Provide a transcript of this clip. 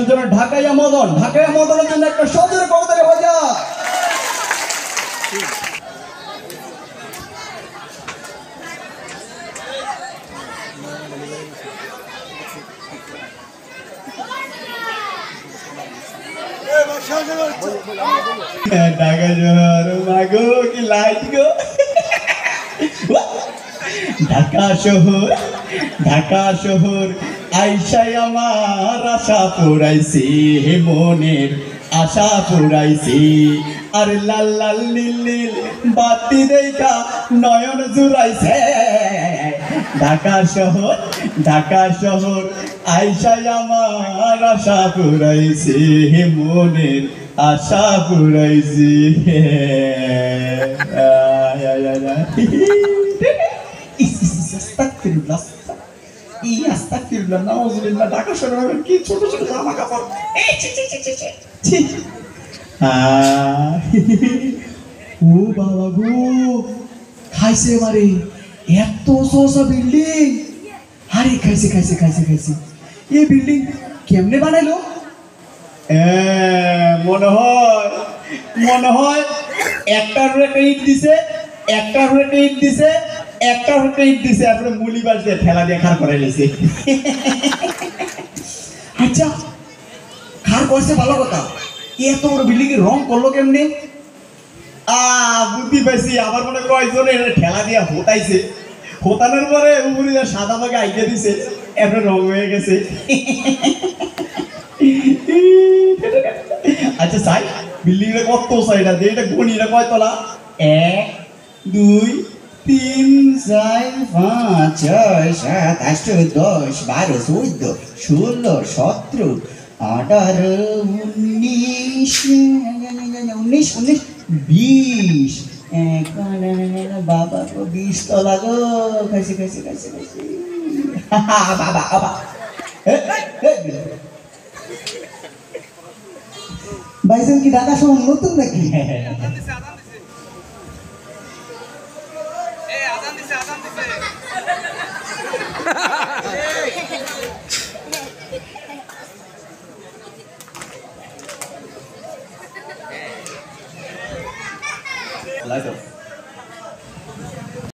মানুষের জন্য ঢাকাইয়া মদনের জন্য একটা সজোরে করতে রে ভাইয়া। ঢাকা শহর মাগো কি লাইট গো, ঢাকা শহর আইসাই আমার আশা পুরাইছি, মনের আশা পুরাইছি। আর লাল লাল নীল নীল বাতি দেখা নয়ন জুড়াইছে। ঢাকা শহর আইসাই আমার আশা পুরাইছি, মনের আশা পুরাইছি। ঢাকা শহর কি ছোট ছোট জামা কাপড়, ও বাবা গো খাইছে মারে এত সোসা বিল্ডিং। আরে খাইছে এই বিল্ডিং কেমনে বানাইলো? মনে হয় একটার একটা ইট দিছে, তারপরে মুলি বাস দিয়ে ঠেলা দিয়ে খার করে লেছে। আচ্ছা খার করছে ভালো কথা, এত বড় বিল্ডিং এর রং করলো কেমনে? বুদ্ধি পাইছি, আবার মনে কয়েকজনে ঠেলা দিয়ে হোতাইছে, হোতানোর পরে উপরে সাদা মাকে আইকে দিছে, এরপরে রং হয়ে গেছে। আচ্ছা সাই বিল্ডিং এর কত সাইড আছে এটা গণি, এটা কয়তলা? 1 2 3 4 5 6 7 8 10 12 14 16 17 18 19 20 বাবা তো 20 তলা গো। খাইছে বাবা ভাইজান কি ঢাকা শহর নতুন নাকি? Light up.